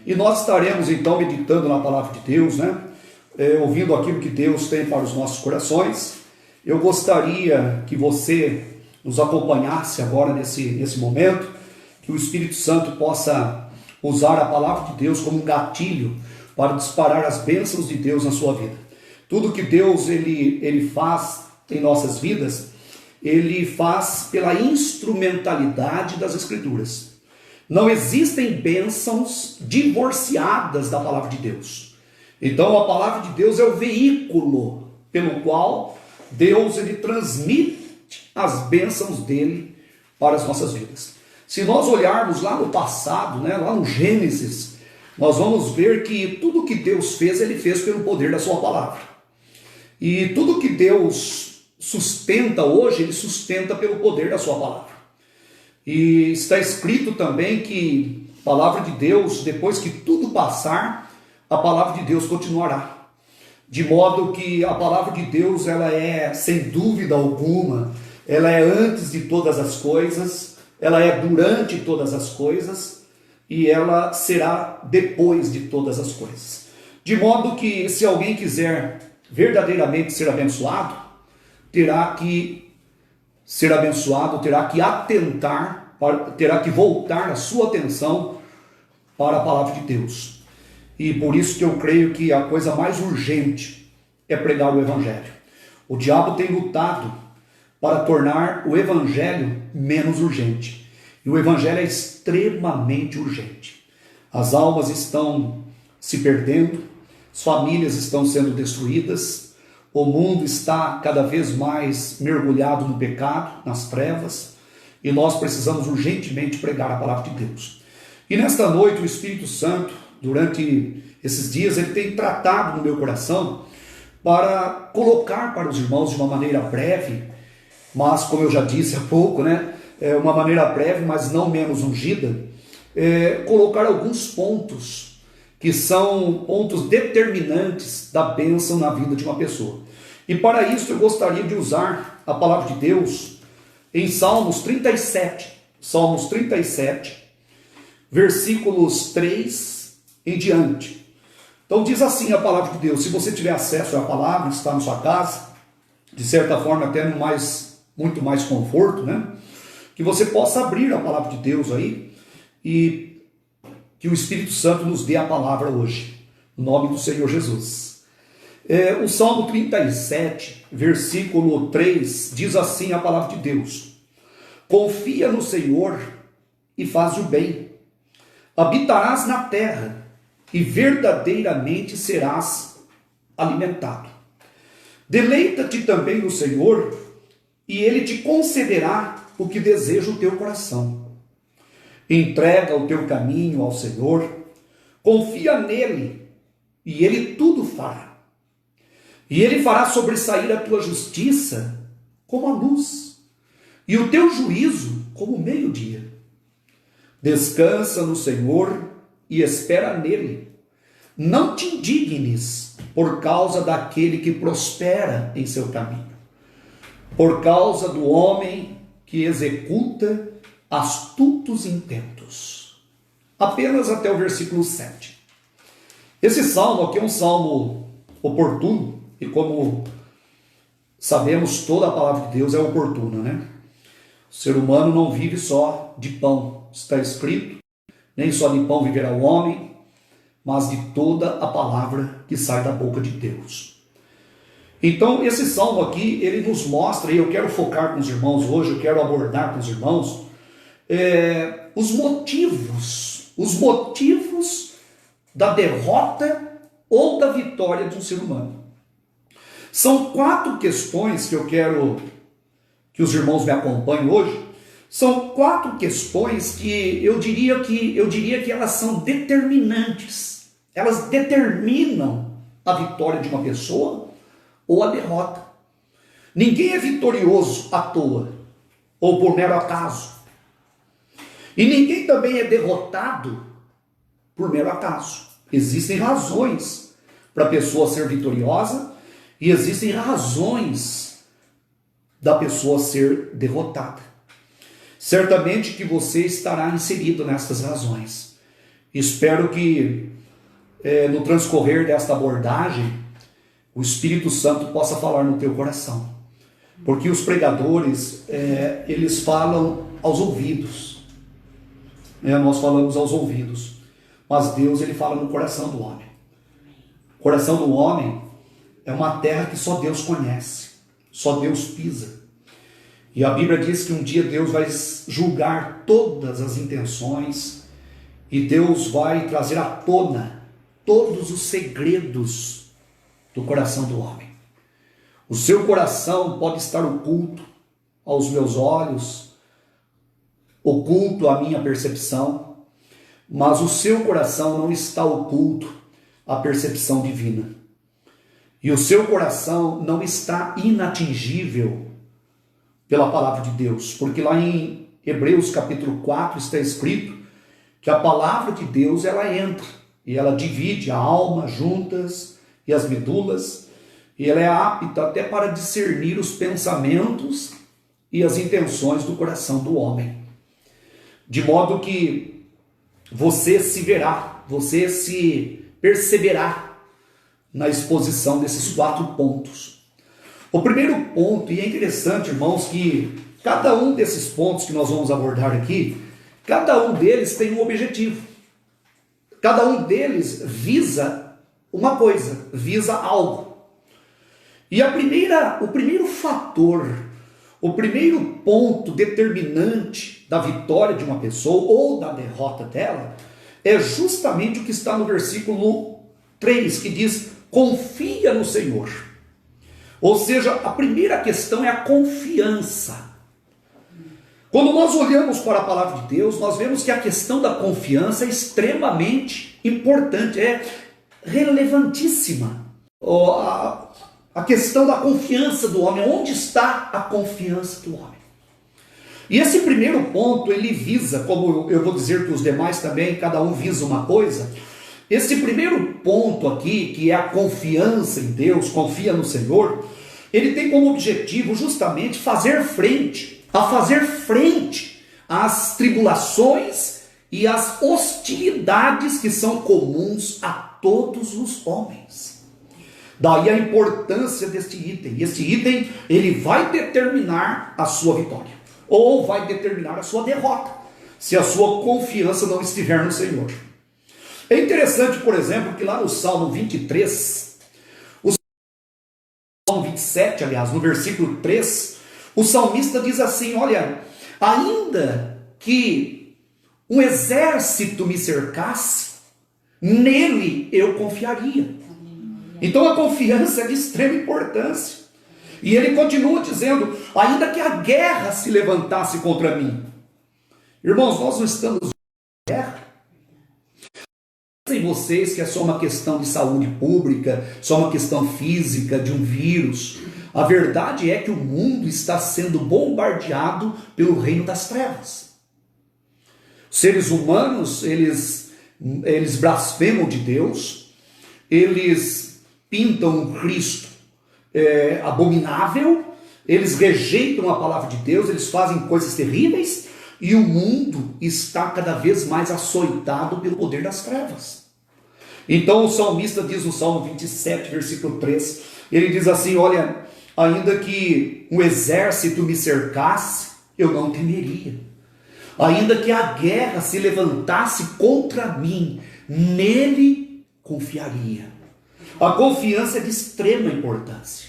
E nós estaremos então meditando na palavra de Deus, né? Ouvindo aquilo que Deus tem para os nossos corações. Eu gostaria que você nos acompanhasse agora nesse momento, que o Espírito Santo possa usar a palavra de Deus como um gatilho para disparar as bênçãos de Deus na sua vida. Tudo que Deus ele faz em nossas vidas, ele faz pela instrumentalidade das Escrituras. Não existem bênçãos divorciadas da palavra de Deus. Então a palavra de Deus é o veículo pelo qual Deus ele transmite as bênçãos dele para as nossas vidas. Se nós olharmos lá no passado, né, lá no Gênesis, nós vamos ver que tudo que Deus fez, ele fez pelo poder da sua palavra. E tudo que Deus sustenta hoje, ele sustenta pelo poder da sua palavra. E está escrito também que a palavra de Deus, depois que tudo passar, a palavra de Deus continuará. De modo que a palavra de Deus, ela é, sem dúvida alguma, ela é antes de todas as coisas, ela é durante todas as coisas e ela será depois de todas as coisas. De modo que se alguém quiser verdadeiramente ser abençoado, terá que ser abençoado, terá que atentar, terá que voltar a sua atenção para a palavra de Deus. E por isso que eu creio que a coisa mais urgente é pregar o Evangelho. O diabo tem lutado para tornar o Evangelho menos urgente. E o Evangelho é extremamente urgente. As almas estão se perdendo, as famílias estão sendo destruídas, o mundo está cada vez mais mergulhado no pecado, nas trevas, e nós precisamos urgentemente pregar a palavra de Deus. E nesta noite o Espírito Santo, durante esses dias, ele tem tratado no meu coração para colocar para os irmãos de uma maneira breve, mas como eu já disse há pouco, né, uma maneira breve, mas não menos ungida, colocar alguns pontos que são pontos determinantes da bênção na vida de uma pessoa. E para isso eu gostaria de usar a palavra de Deus em Salmos 37, versículos 3 em diante. Então diz assim a palavra de Deus, se você tiver acesso à palavra, está na sua casa, de certa forma até muito mais conforto, né? Que você possa abrir a palavra de Deus aí e que o Espírito Santo nos dê a palavra hoje, no nome do Senhor Jesus. O Salmo 37, versículo 3, diz assim a palavra de Deus: confia no Senhor e faz o bem, habitarás na terra e verdadeiramente serás alimentado. Deleita-te também no Senhor e Ele te concederá o que deseja o teu coração. Entrega o teu caminho ao Senhor, confia nele e Ele tudo fará. E Ele fará sobressair a tua justiça como a luz e o teu juízo como o meio-dia. Descansa no Senhor e espera nele. Não te indignes por causa daquele que prospera em seu caminho, por causa do homem que executa astutos intentos. Apenas até o versículo 7. Esse salmo aqui é um salmo oportuno, e como sabemos, toda a palavra de Deus é oportuna, né? O ser humano não vive só de pão, está escrito, nem só de pão viverá o homem, mas de toda a palavra que sai da boca de Deus. Então esse salmo aqui, ele nos mostra, e eu quero focar com os irmãos hoje, eu quero abordar com os irmãos, os motivos da derrota ou da vitória de um ser humano. São 4 questões que eu quero que os irmãos me acompanhem hoje. São 4 questões que eu diria que elas são determinantes. Elas determinam a vitória de uma pessoa ou a derrota. Ninguém é vitorioso à toa ou por mero acaso. E ninguém também é derrotado por mero acaso. Existem razões para a pessoa ser vitoriosa e existem razões da pessoa ser derrotada. Certamente que você estará inserido nessas razões. Espero que no transcorrer desta abordagem, o Espírito Santo possa falar no teu coração. Porque os pregadores, eles falam aos ouvidos. Nós falamos aos ouvidos. Mas Deus, ele fala no coração do homem. O coração do homem é uma terra que só Deus conhece. Só Deus pisa. E a Bíblia diz que um dia Deus vai julgar todas as intenções. E Deus vai trazer à tona todos os segredos do coração do homem. O seu coração pode estar oculto aos meus olhos, oculto à minha percepção, mas o seu coração não está oculto à percepção divina. E o seu coração não está inatingível pela palavra de Deus, porque lá em Hebreus capítulo 4 está escrito que a palavra de Deus, ela entra e ela divide a alma, juntas e as medulas, e ela é apta até para discernir os pensamentos e as intenções do coração do homem. De modo que você se verá, você se perceberá na exposição desses 4 pontos. O primeiro ponto, e é interessante, irmãos, que cada um desses pontos que nós vamos abordar aqui, cada um deles tem um objetivo. Cada um deles visa uma coisa, visa algo. E o primeiro fator, o primeiro ponto determinante da vitória de uma pessoa ou da derrota dela é justamente o que está no versículo 3, que diz: confia no Senhor. Ou seja, a primeira questão é a confiança. Quando nós olhamos para a palavra de Deus, nós vemos que a questão da confiança é extremamente importante, é relevantíssima. A questão da confiança do homem, onde está a confiança do homem? E esse primeiro ponto, ele visa, como eu vou dizer que os demais também, cada um visa uma coisa. Esse primeiro ponto aqui, que é a confiança em Deus, confia no Senhor, ele tem como objetivo justamente fazer frente às tribulações e às hostilidades que são comuns a todos os homens. Daí a importância deste item. Este item, ele vai determinar a sua vitória, ou vai determinar a sua derrota, se a sua confiança não estiver no Senhor. É interessante, por exemplo, que lá no Salmo 23, o Salmo 27, aliás, no versículo 3, o salmista diz assim: olha, ainda que um exército me cercasse, nele eu confiaria. Então a confiança é de extrema importância. E ele continua dizendo: ainda que a guerra se levantasse contra mim. Irmãos, nós não estamos em guerra. Pensem vocês que é só uma questão de saúde pública, só uma questão física, de um vírus. A verdade é que o mundo está sendo bombardeado pelo reino das trevas. Os seres humanos, eles blasfemam de Deus, eles pintam um Cristo abominável, eles rejeitam a palavra de Deus, eles fazem coisas terríveis, e o mundo está cada vez mais açoitado pelo poder das trevas. Então o salmista diz no Salmo 27, versículo 3, ele diz assim: olha, ainda que um exército me cercasse, eu não temeria. Ainda que a guerra se levantasse contra mim, nele confiaria. A confiança é de extrema importância.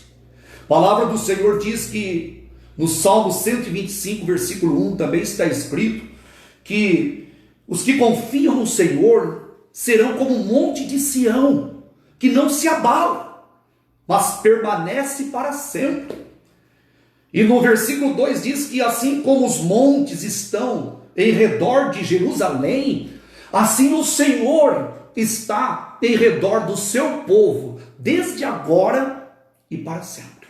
A palavra do Senhor diz que no Salmo 125, versículo 1, também está escrito que os que confiam no Senhor serão como um monte de Sião, que não se abala, mas permanece para sempre. E no versículo 2 diz que assim como os montes estão em redor de Jerusalém, assim o Senhor está em redor do seu povo, desde agora e para sempre.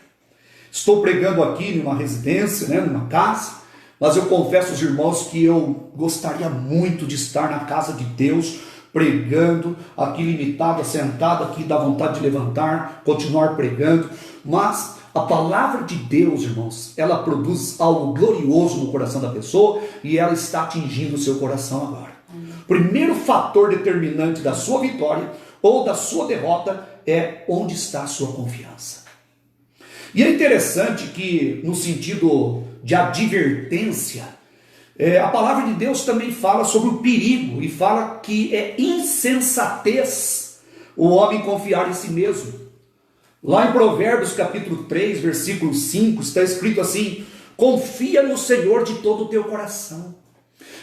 Estou pregando aqui numa residência, numa casa, mas eu confesso aos irmãos que eu gostaria muito de estar na casa de Deus, pregando, aqui limitado, sentado, aqui dá vontade de levantar, continuar pregando, mas a palavra de Deus, irmãos, ela produz algo glorioso no coração da pessoa, e ela está atingindo o seu coração agora. primeiro fator determinante da sua vitória ou da sua derrota é onde está a sua confiança. E é interessante que, no sentido de advertência, a palavra de Deus também fala sobre o perigo e fala que é insensatez o homem confiar em si mesmo. Lá em Provérbios capítulo 3, versículo 5, está escrito assim: confia no Senhor de todo o teu coração,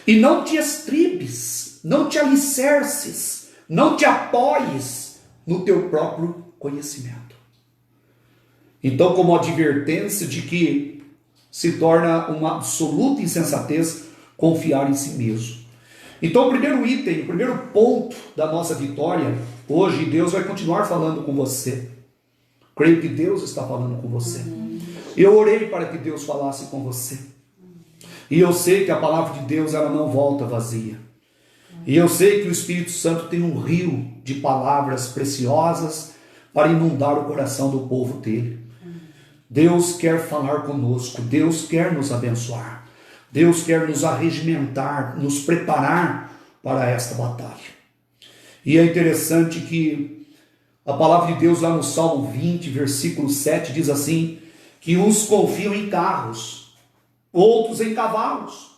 e não te estribes, não te alicerces, não te apoies no teu próprio conhecimento. Então, como advertência de que se torna uma absoluta insensatez confiar em si mesmo. Então, o primeiro item, o primeiro ponto da nossa vitória, hoje Deus vai continuar falando com você. Creio que Deus está falando com você. Eu orei para que Deus falasse com você. E eu sei que a palavra de Deus ela não volta vazia. E eu sei que o Espírito Santo tem um rio de palavras preciosas para inundar o coração do povo dele. Deus quer falar conosco, Deus quer nos abençoar, Deus quer nos arregimentar, nos preparar para esta batalha. E é interessante que a palavra de Deus lá no Salmo 20, versículo 7, diz assim, que uns confiam em carros, outros em cavalos,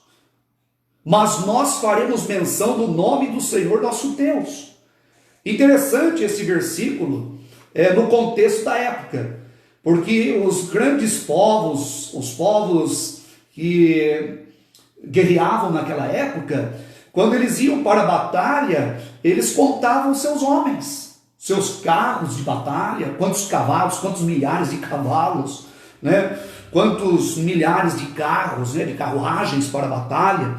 mas nós faremos menção do nome do Senhor nosso Deus. Interessante esse versículo no contexto da época, porque os grandes povos, os povos que guerreavam naquela época, quando eles iam para a batalha, eles contavam seus homens, seus carros de batalha, quantos cavalos, quantos milhares de cavalos, né? Quantos milhares de carros, né? De carruagens para a batalha.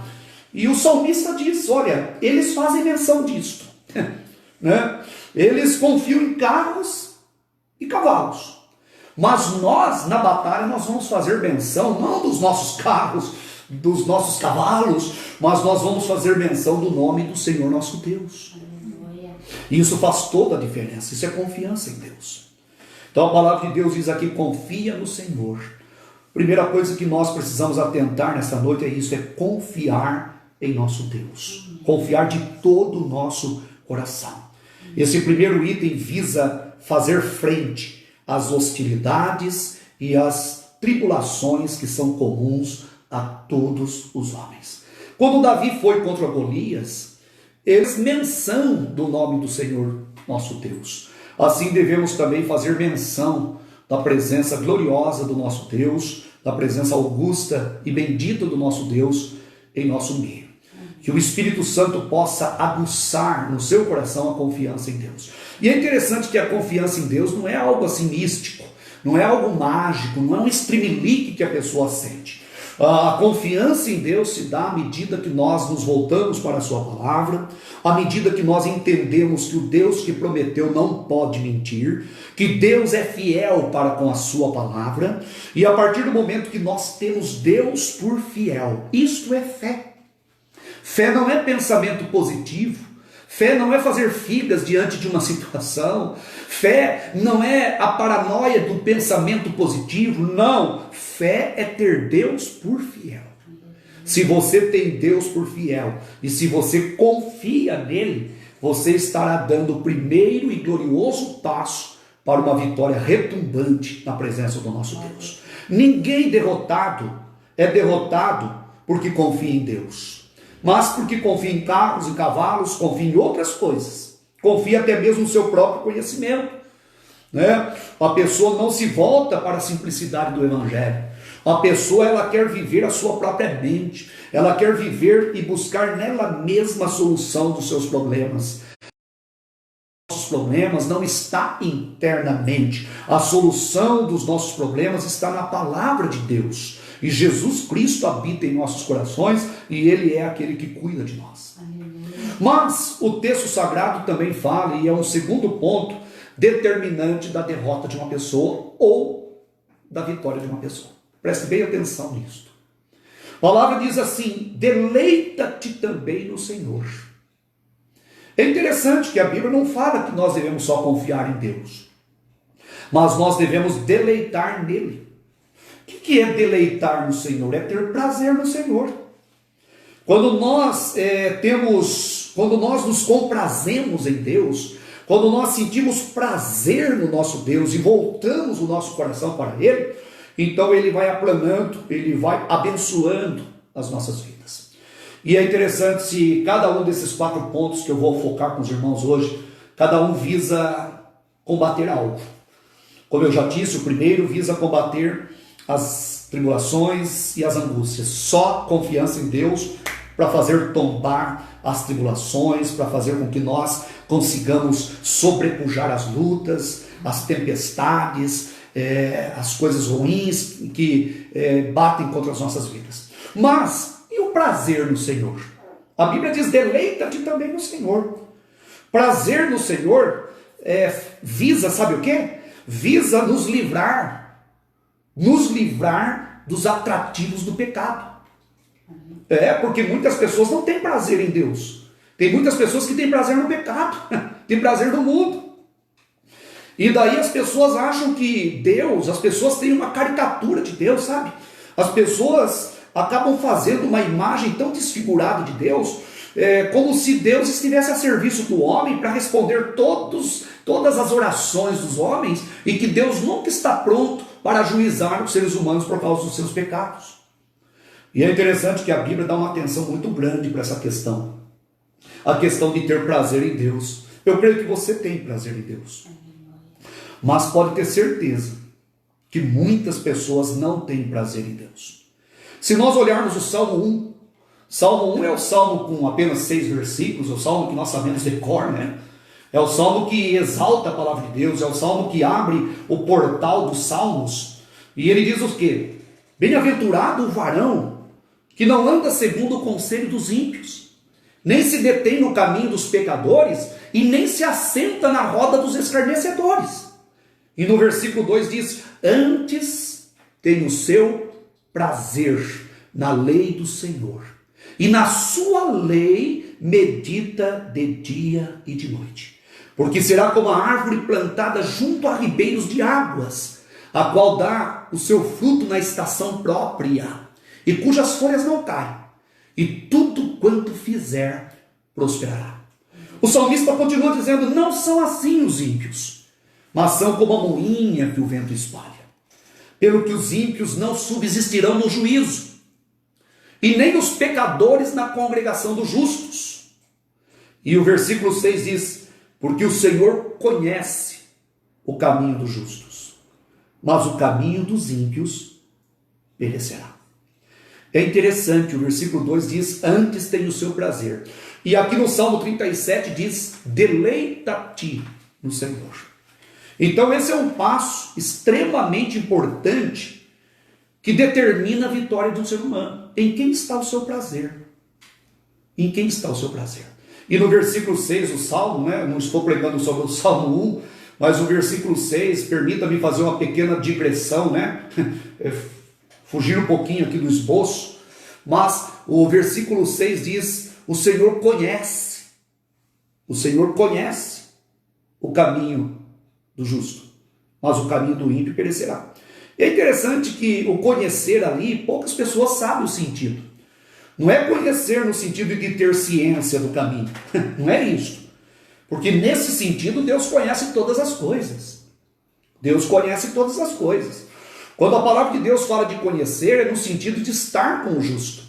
E o salmista diz, olha, eles fazem menção disto, né? Eles confiam em carros e cavalos. Mas nós, na batalha, nós vamos fazer menção, não dos nossos carros, dos nossos cavalos, mas nós vamos fazer menção do nome do Senhor nosso Deus. E isso faz toda a diferença, isso é confiança em Deus. Então a palavra de Deus diz aqui, confia no Senhor. Primeira coisa que nós precisamos atentar nessa noite é isso, é confiar em nosso Deus. Confiar de todo o nosso coração. Esse primeiro item visa fazer frente as hostilidades e as tribulações que são comuns a todos os homens. Quando Davi foi contra Golias, eles menção do nome do Senhor nosso Deus. Assim devemos também fazer menção da presença gloriosa do nosso Deus, da presença augusta e bendita do nosso Deus em nosso meio. Que o Espírito Santo possa aguçar no seu coração a confiança em Deus. E é interessante que a confiança em Deus não é algo assim místico, não é algo mágico, não é um streamlique que a pessoa sente. A confiança em Deus se dá à medida que nós nos voltamos para a sua palavra, à medida que nós entendemos que o Deus que prometeu não pode mentir, que Deus é fiel para com a sua palavra, e a partir do momento que nós temos Deus por fiel, isto é fé. Fé não é pensamento positivo, fé não é fazer figas diante de uma situação, fé não é a paranoia do pensamento positivo, não. Fé é ter Deus por fiel. Se você tem Deus por fiel e se você confia nele, você estará dando o primeiro e glorioso passo para uma vitória retumbante na presença do nosso Deus. Ninguém derrotado é derrotado porque confia em Deus. Mas porque confia em carros e cavalos, confia em outras coisas, confia até mesmo no seu próprio conhecimento, né? A pessoa não se volta para a simplicidade do Evangelho. A pessoa ela quer viver a sua própria mente, ela quer viver e buscar nela mesma a solução dos seus problemas. Nossos problemas não está internamente, a solução dos nossos problemas está na palavra de Deus. E Jesus Cristo habita em nossos corações e Ele é aquele que cuida de nós. Mas o texto sagrado também fala, e é um segundo ponto determinante da derrota de uma pessoa ou da vitória de uma pessoa. Preste bem atenção nisso. A palavra diz assim, deleita-te também no Senhor. É interessante que a Bíblia não fala que nós devemos só confiar em Deus, mas nós devemos deleitar nele. O que é deleitar no Senhor? É ter prazer no Senhor. Quando nós temos quando nós nos comprazemos em Deus, quando nós sentimos prazer no nosso Deus e voltamos o nosso coração para Ele, então Ele vai aplanando, Ele vai abençoando as nossas vidas. E é interessante se cada um desses 4 pontos que eu vou focar com os irmãos hoje, cada um visa combater algo. Como eu já disse, o primeiro visa combater as tribulações e as angústias. Só confiança em Deus para fazer tombar as tribulações, para fazer com que nós consigamos sobrepujar as lutas, as tempestades, as coisas ruins que batem contra as nossas vidas. Mas, e o prazer no Senhor? A Bíblia diz, deleita-te também no Senhor. Prazer no Senhor visa, sabe o quê? Visa nos livrar dos atrativos do pecado. Porque muitas pessoas não têm prazer em Deus. Tem muitas pessoas que têm prazer no pecado, têm prazer no mundo. E daí as pessoas acham que Deus, as pessoas têm uma caricatura de Deus, sabe? As pessoas acabam fazendo uma imagem tão desfigurada de Deus, como se Deus estivesse a serviço do homem para responder todas as orações dos homens, e que Deus nunca está pronto para ajuizar os seres humanos por causa dos seus pecados. E é interessante que a Bíblia dá uma atenção muito grande para essa questão. A questão de ter prazer em Deus. Eu creio que você tem prazer em Deus. Mas pode ter certeza que muitas pessoas não têm prazer em Deus. Se nós olharmos o Salmo 1, Salmo 1 é o salmo com apenas 6 versículos, é o salmo que nós sabemos de cor, né? É o salmo que exalta a palavra de Deus, é o salmo que abre o portal dos salmos. E ele diz o quê? Bem-aventurado o varão que não anda segundo o conselho dos ímpios, nem se detém no caminho dos pecadores, e nem se assenta na roda dos escarnecedores. E no versículo 2 diz, antes tem o seu prazer na lei do Senhor, e na sua lei medita de dia e de noite. Porque será como a árvore plantada junto a ribeiros de águas, a qual dá o seu fruto na estação própria, e cujas folhas não caem, e tudo quanto fizer prosperará. O salmista continua dizendo, não são assim os ímpios, mas são como a moinha que o vento espalha. Pelo que os ímpios não subsistirão no juízo, e nem os pecadores na congregação dos justos. E o versículo 6 diz, porque o Senhor conhece o caminho dos justos, mas o caminho dos ímpios perecerá. É interessante, o versículo 2 diz, antes tem o seu prazer. E aqui no Salmo 37 diz, deleita-te no Senhor. Então esse é um passo extremamente importante que determina a vitória de um ser humano. Em quem está o seu prazer? Em quem está o seu prazer? E no versículo 6, o Salmo, não estou pregando sobre o Salmo 1, mas o versículo 6, permita-me fazer uma pequena digressão, fugir um pouquinho aqui do esboço, mas o versículo 6 diz, o Senhor conhece o caminho do justo, mas o caminho do ímpio perecerá. E é interessante que o conhecer ali, poucas pessoas sabem o sentido. Não é conhecer no sentido de ter ciência do caminho, não é isso. Porque nesse sentido Deus conhece todas as coisas. Deus conhece todas as coisas. Quando a palavra de Deus fala de conhecer, é no sentido de estar com o justo,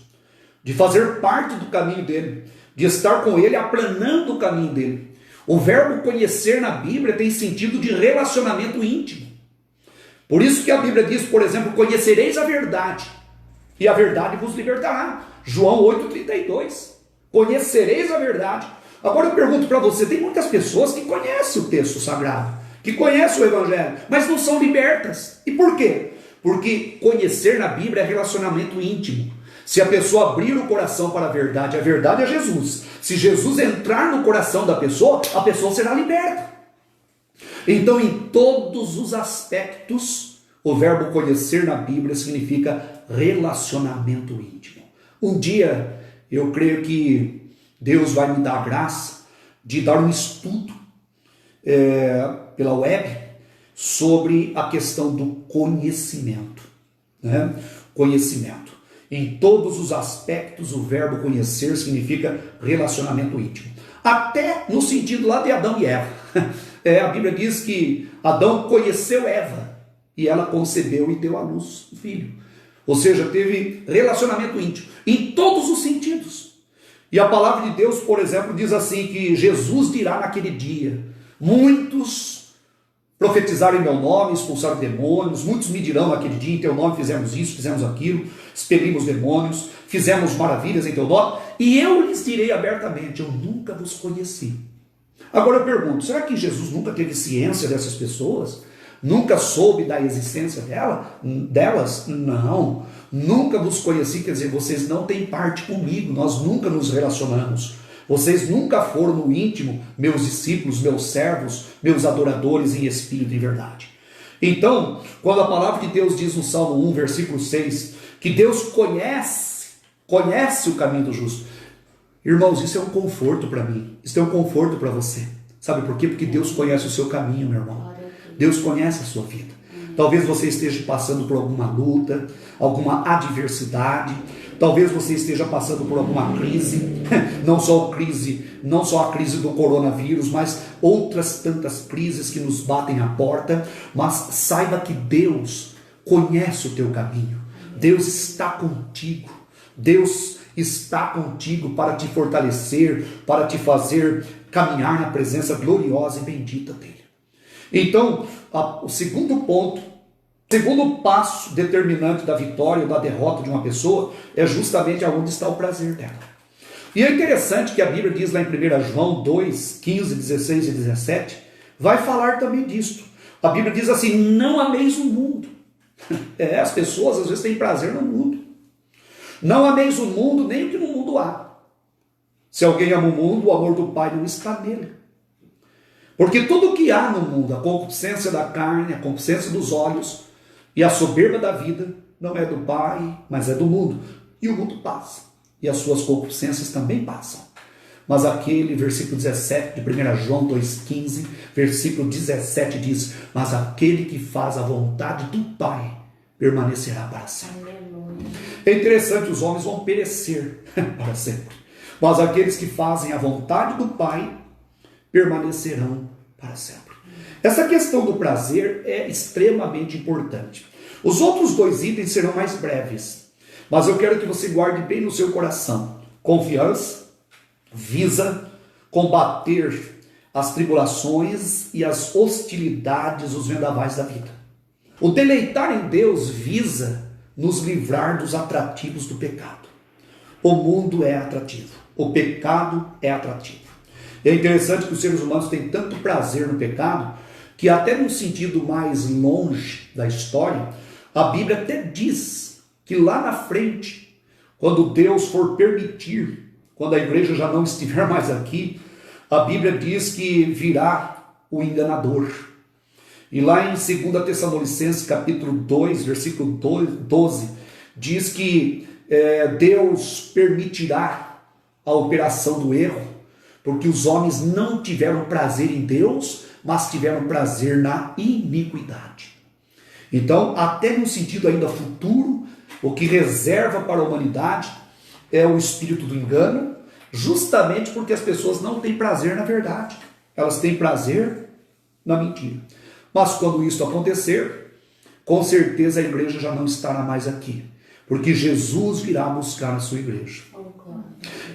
de fazer parte do caminho dele, de estar com ele aplanando o caminho dele. O verbo conhecer na Bíblia tem sentido de relacionamento íntimo. Por isso que a Bíblia diz, por exemplo, conhecereis a verdade, e a verdade vos libertará. João 8,32. Conhecereis a verdade. Agora eu pergunto para você, tem muitas pessoas que conhecem o texto sagrado, que conhecem o Evangelho, mas não são libertas. E por quê? Porque conhecer na Bíblia é relacionamento íntimo. Se a pessoa abrir o coração para a verdade é Jesus. Se Jesus entrar no coração da pessoa, a pessoa será liberta. Então, em todos os aspectos, o verbo conhecer na Bíblia significa relacionamento íntimo. Um dia, eu creio que Deus vai me dar a graça de dar um estudo pela web sobre a questão do conhecimento. Conhecimento. Em todos os aspectos, o verbo conhecer significa relacionamento íntimo. até no sentido lá de Adão e Eva. A Bíblia diz que Adão conheceu Eva e ela concebeu e deu à luz um filho. Ou seja, teve relacionamento íntimo em todos os sentidos. E a palavra de Deus, por exemplo, diz assim que Jesus dirá naquele dia: muitos profetizaram em meu nome, expulsaram demônios, muitos me dirão naquele dia: em teu nome fizemos isso, fizemos aquilo, expelimos demônios, fizemos maravilhas em teu nome, e eu lhes direi abertamente: eu nunca vos conheci. Agora eu pergunto, será que Jesus nunca teve ciência dessas pessoas? Nunca soube da existência delas? Não, nunca vos conheci, quer dizer, vocês não têm parte comigo, nós nunca nos relacionamos. Vocês nunca foram no íntimo meus discípulos, meus servos, meus adoradores em espírito e verdade. Então, quando a palavra de Deus diz no Salmo 1, versículo 6, que Deus conhece o caminho do justo. Irmãos, isso é um conforto para mim, isso é um conforto para você. Sabe por quê? Porque Deus conhece o seu caminho, meu irmão. Deus conhece a sua vida. Talvez você esteja passando por alguma luta, alguma adversidade. Talvez você esteja passando por alguma crise, não só a crise do coronavírus, mas outras tantas crises que nos batem à porta. Mas saiba que Deus conhece o teu caminho. Deus está contigo. Deus está contigo para te fortalecer, para te fazer caminhar na presença gloriosa e bendita dele. Então, o segundo ponto, segundo passo determinante da vitória ou da derrota de uma pessoa é justamente aonde está o prazer dela. E é interessante que a Bíblia diz lá em 1 João 2, 15, 16 e 17, vai falar também disto. A Bíblia diz assim: não ameis o mundo. As pessoas às vezes têm prazer no mundo. Não ameis o mundo, nem o que no mundo há. Se alguém ama o mundo, o amor do Pai não está nele. Porque tudo o que há no mundo, a concupiscência da carne, a concupiscência dos olhos e a soberba da vida, não é do Pai, mas é do mundo. E o mundo passa. E as suas concupiscências também passam. Mas aquele, versículo 17 de 1 João 2,15, versículo 17 diz: mas aquele que faz a vontade do Pai permanecerá para sempre. É interessante, os homens vão perecer para sempre. Mas aqueles que fazem a vontade do Pai permanecerão para sempre. Essa questão do prazer é extremamente importante. Os outros dois itens serão mais breves, mas eu quero que você guarde bem no seu coração. Confiança visa combater as tribulações e as hostilidades, os vendavais da vida. O deleitar em Deus visa nos livrar dos atrativos do pecado. O mundo é atrativo, o pecado é atrativo. É interessante que os seres humanos têm tanto prazer no pecado, que até num sentido mais longe da história, a Bíblia até diz que lá na frente, quando Deus for permitir, quando a igreja já não estiver mais aqui, a Bíblia diz que virá o enganador. E lá em 2 Tessalonicenses capítulo 2, versículo 12, diz que Deus permitirá a operação do erro, porque os homens não tiveram prazer em Deus, mas tiveram prazer na iniquidade. Então, até no sentido ainda futuro, o que reserva para a humanidade é o espírito do engano, justamente porque as pessoas não têm prazer na verdade, elas têm prazer na mentira. Mas quando isso acontecer, com certeza a igreja já não estará mais aqui, porque Jesus virá buscar a sua igreja.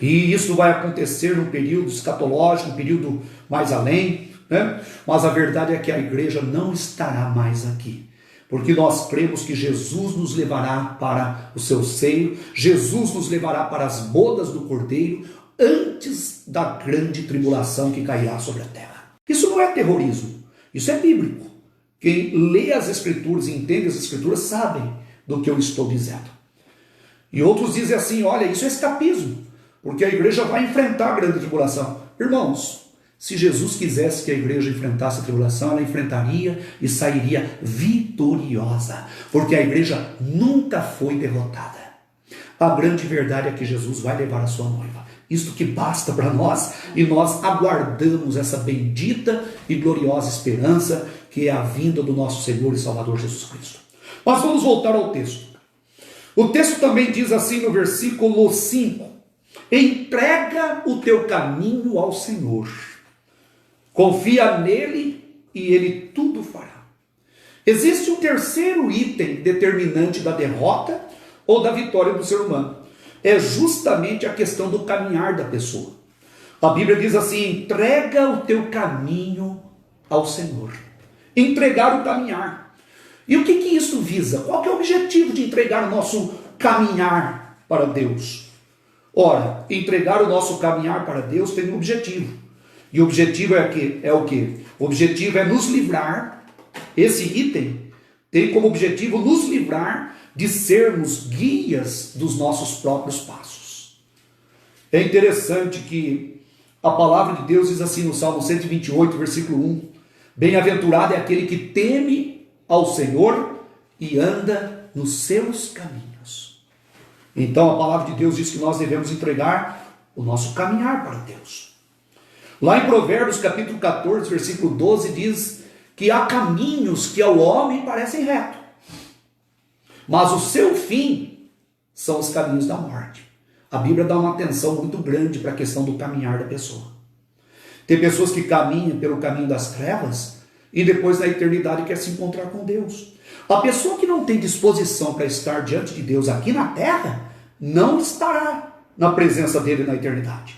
E isso vai acontecer num período escatológico, um período mais além, né? Mas a verdade é que a igreja não estará mais aqui, porque nós cremos que Jesus nos levará para o seu seio, Jesus nos levará para as bodas do Cordeiro, antes da grande tribulação que cairá sobre a terra. Isso não é terrorismo, isso é bíblico. Quem lê as Escrituras e entende as Escrituras sabem do que eu estou dizendo. E outros dizem assim: olha, isso é escapismo, porque a igreja vai enfrentar a grande tribulação. Irmãos, se Jesus quisesse que a igreja enfrentasse a tribulação, ela enfrentaria e sairia vitoriosa, porque a igreja nunca foi derrotada. A grande verdade é que Jesus vai levar a sua noiva. Isto que basta para nós, e nós aguardamos essa bendita e gloriosa esperança, que é a vinda do nosso Senhor e Salvador Jesus Cristo. Mas vamos voltar ao texto. O texto também diz assim no versículo 5: Entrega o teu caminho ao Senhor. Confia nele e ele tudo fará. Existe um terceiro item determinante da derrota ou da vitória do ser humano. É justamente a questão do caminhar da pessoa. A Bíblia diz assim: entrega o teu caminho ao Senhor. Entregar o caminhar. E o que isso visa? Qual que é o objetivo de entregar o nosso caminhar para Deus? Ora, entregar o nosso caminhar para Deus tem um objetivo. E o objetivo é o quê? O objetivo é nos livrar. Esse item tem como objetivo nos livrar de sermos guias dos nossos próprios passos. É interessante que a palavra de Deus diz assim no Salmo 128, versículo 1: bem-aventurado é aquele que teme ao Senhor e anda nos seus caminhos. Então a palavra de Deus diz que nós devemos entregar o nosso caminhar para Deus. Lá em Provérbios capítulo 14, versículo 12, diz que há caminhos que ao homem parecem retos, mas o seu fim são os caminhos da morte. A Bíblia dá uma atenção muito grande para a questão do caminhar da pessoa. Tem pessoas que caminham pelo caminho das trevas e depois na eternidade quer se encontrar com Deus. A pessoa que não tem disposição para estar diante de Deus aqui na terra, não estará na presença dele na eternidade.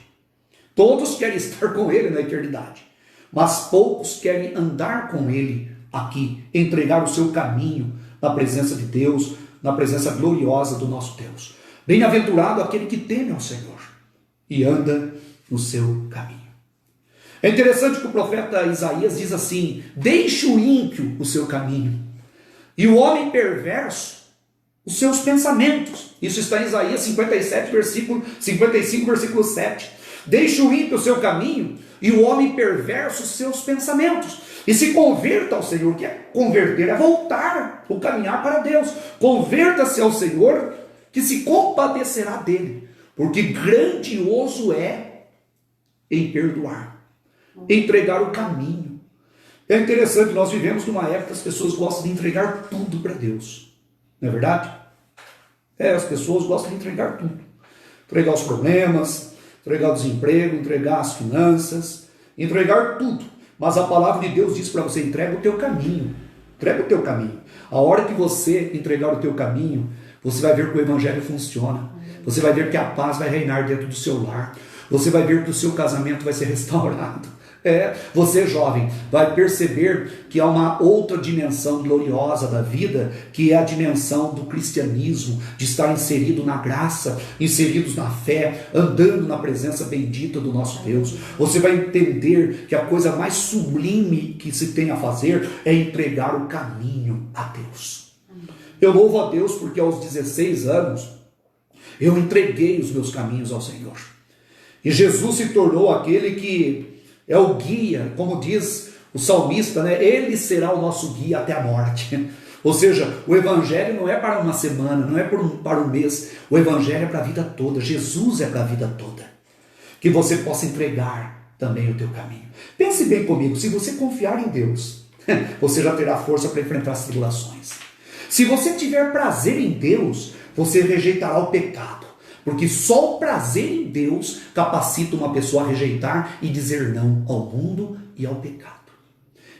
Todos querem estar com ele na eternidade, mas poucos querem andar com ele aqui, entregar o seu caminho na presença de Deus, na presença gloriosa do nosso Deus. Bem-aventurado aquele que teme ao Senhor e anda no seu caminho. É interessante que o profeta Isaías diz assim: deixe o ímpio o seu caminho e o homem perverso os seus pensamentos. Isso está em Isaías 57, versículo 55, versículo 7. Deixe o ímpio o seu caminho e o homem perverso os seus pensamentos. E se converta ao Senhor. O que é converter? É voltar, o caminhar para Deus. Converta-se ao Senhor, que se compadecerá dele, porque grandioso é em perdoar, entregar o caminho. É interessante, nós vivemos numa época que as pessoas gostam de entregar tudo para Deus, não é verdade? As pessoas gostam de entregar tudo, entregar os problemas, entregar o desemprego, entregar as finanças, entregar tudo. Mas a palavra de Deus diz para você: entrega o teu caminho, entrega o teu caminho. A hora que você entregar o teu caminho, você vai ver que o evangelho funciona. Você vai ver que a paz vai reinar dentro do seu lar. Você vai ver que o seu casamento vai ser restaurado. Você jovem vai perceber que há uma outra dimensão gloriosa da vida, que é a dimensão do cristianismo, de estar inserido na graça, inseridos na fé, andando na presença bendita do nosso Deus. Você vai entender que a coisa mais sublime que se tem a fazer é entregar o caminho a Deus. Eu louvo a Deus porque aos 16 anos eu entreguei os meus caminhos ao Senhor. E Jesus se tornou aquele que é o guia, como diz o salmista, né? Ele será o nosso guia até a morte. Ou seja, o evangelho não é para uma semana, não é para um mês. O evangelho é para a vida toda. Jesus é para a vida toda. Que você possa entregar também o teu caminho. Pense bem comigo, se você confiar em Deus, você já terá força para enfrentar as tribulações. Se você tiver prazer em Deus, você rejeitará o pecado. Porque só o prazer em Deus capacita uma pessoa a rejeitar e dizer não ao mundo e ao pecado.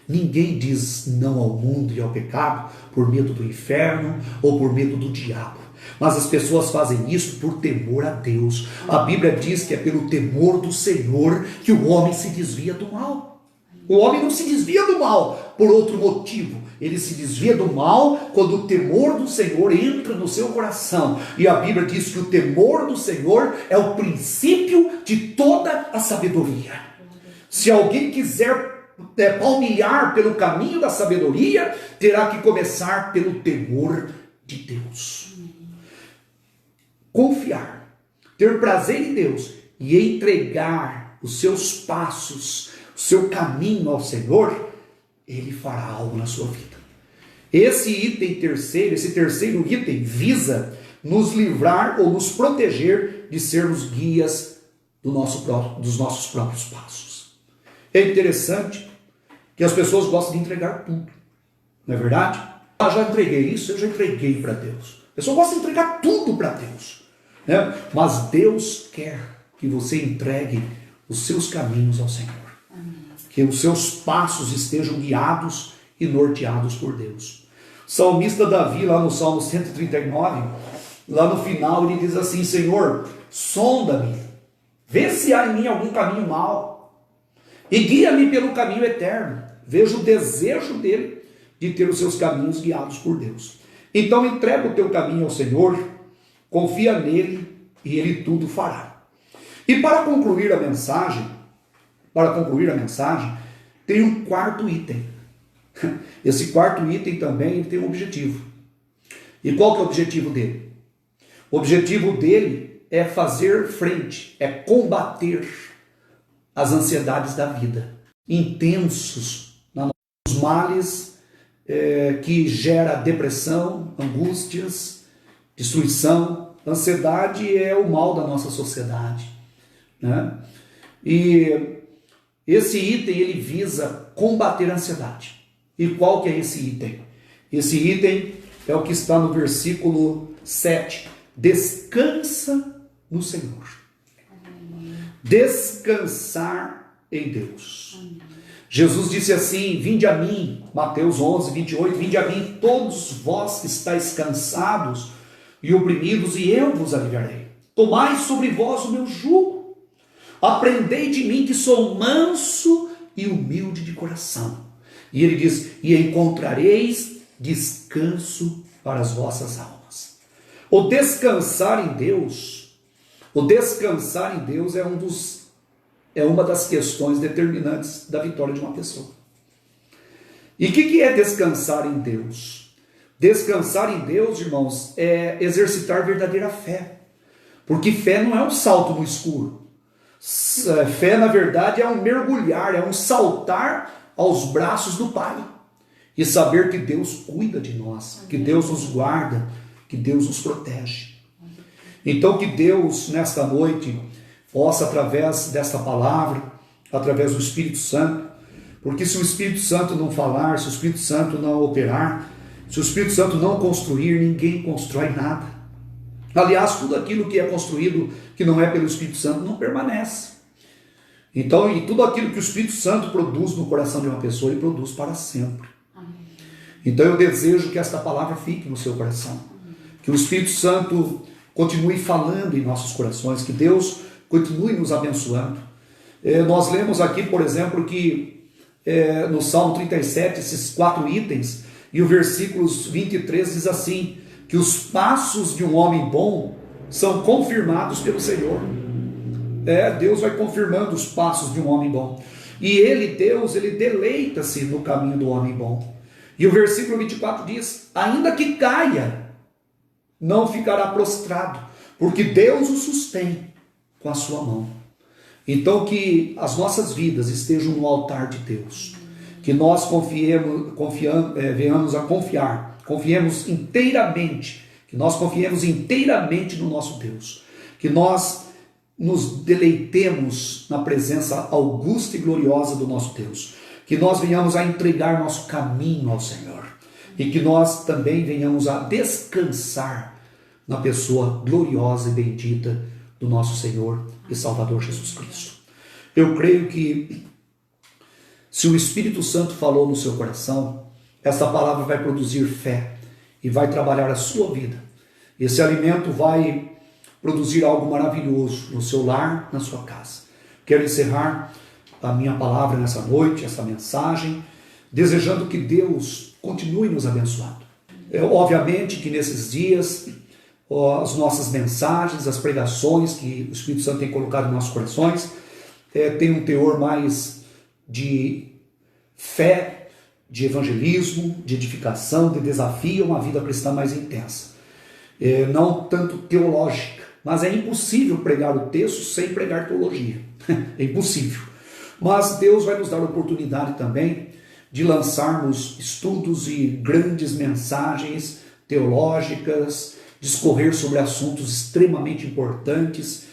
Ninguém diz não ao mundo e ao pecado por medo do inferno ou por medo do diabo. Mas as pessoas fazem isso por temor a Deus. A Bíblia diz que é pelo temor do Senhor que o homem se desvia do mal. O homem não se desvia do mal por outro motivo. Ele se desvia do mal quando o temor do Senhor entra no seu coração. E a Bíblia diz que o temor do Senhor é o princípio de toda a sabedoria. Se alguém quiser palmilhar pelo caminho da sabedoria, terá que começar pelo temor de Deus. Confiar, ter prazer em Deus e entregar os seus passos, o seu caminho ao Senhor, Ele fará algo na sua vida. Esse terceiro item visa nos livrar ou nos proteger de sermos guias dos nossos próprios passos. É interessante que as pessoas gostam de entregar tudo, não é verdade? Eu já entreguei isso, eu já entreguei para Deus. A pessoa gosta de entregar tudo para Deus, né? Mas Deus quer que você entregue os seus caminhos ao Senhor. Que os seus passos estejam guiados e norteados por Deus. O salmista Davi, lá no Salmo 139, lá no final ele diz assim: Senhor, sonda-me, vê se há em mim algum caminho mau e guia-me pelo caminho eterno. Veja o desejo dele de ter os seus caminhos guiados por Deus. Então entrega o teu caminho ao Senhor, confia nele e ele tudo fará. E para concluir a mensagem, tem um quarto item. Esse quarto item também tem um objetivo. E qual que é o objetivo dele? O objetivo dele é fazer frente, é combater as ansiedades da vida, intensos, os males que gera depressão, angústias, destruição. Ansiedade é o mal da nossa sociedade, né? E esse item ele visa combater a ansiedade. E qual que é esse item? Esse item é o que está no versículo 7. Descansa no Senhor. Descansar em Deus. Jesus disse assim: vinde a mim, Mateus 11, 28, vinde a mim todos vós que estáis cansados e oprimidos, e eu vos aliviarei. Tomai sobre vós o meu jugo. Aprendei de mim que sou manso e humilde de coração. E ele diz: e encontrareis descanso para as vossas almas. O descansar em Deus é uma das questões determinantes da vitória de uma pessoa. E o que é descansar em Deus? Descansar em Deus, irmãos, é exercitar verdadeira fé. Porque fé não é um salto no escuro. Fé, na verdade, é um mergulhar, é um saltar aos braços do Pai. E saber que Deus cuida de nós, que Deus nos guarda, que Deus nos protege. Então que Deus, nesta noite, possa, através desta palavra, através do Espírito Santo, porque se o Espírito Santo não falar, se o Espírito Santo não operar, se o Espírito Santo não construir, ninguém constrói nada. Aliás, tudo aquilo que é construído, que não é pelo Espírito Santo, não permanece. Então, e tudo aquilo que o Espírito Santo produz no coração de uma pessoa, ele produz para sempre. Então eu desejo que esta palavra fique no seu coração. Que o Espírito Santo continue falando em nossos corações, que Deus continue nos abençoando. Nós lemos aqui, por exemplo, que no Salmo 37, esses 4 itens, e o versículos 23 diz assim, que os passos de um homem bom são confirmados pelo Senhor. Deus vai confirmando os passos de um homem bom. E Deus, ele deleita-se no caminho do homem bom. E o versículo 24 diz, ainda que caia, não ficará prostrado, porque Deus o sustém com a sua mão. Então que as nossas vidas estejam no altar de Deus, que nós venhamos a confiemos inteiramente, que nós confiemos inteiramente no nosso Deus, que nós nos deleitemos na presença augusta e gloriosa do nosso Deus, que nós venhamos a entregar nosso caminho ao Senhor, e que nós também venhamos a descansar na pessoa gloriosa e bendita do nosso Senhor e Salvador Jesus Cristo. Eu creio que se o Espírito Santo falou no seu coração, essa palavra vai produzir fé e vai trabalhar a sua vida. Esse alimento vai produzir algo maravilhoso no seu lar, na sua casa. Quero encerrar a minha palavra nessa noite, essa mensagem, desejando que Deus continue nos abençoando. Obviamente que nesses dias, as nossas mensagens, as pregações que o Espírito Santo tem colocado em nossos corações, tem um teor mais de fé, de evangelismo, de edificação, de desafio, uma vida cristã mais intensa. Não tanto teológica, mas é impossível pregar o texto sem pregar teologia. É impossível. Mas Deus vai nos dar a oportunidade também de lançarmos estudos e grandes mensagens teológicas, discorrer sobre assuntos extremamente importantes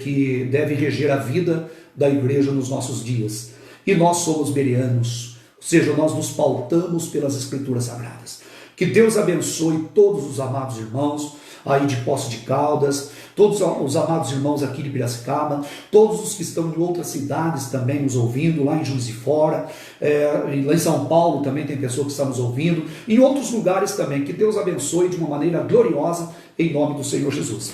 que devem reger a vida da igreja nos nossos dias. E nós somos bereanos, ou seja, nós nos pautamos pelas Escrituras Sagradas. Que Deus abençoe todos os amados irmãos, aí de Poços de Caldas, todos os amados irmãos aqui de Piracicaba, todos os que estão em outras cidades também nos ouvindo, lá em Juiz de Fora, lá em São Paulo também tem pessoa que está nos ouvindo, em outros lugares também. Que Deus abençoe de uma maneira gloriosa, em nome do Senhor Jesus.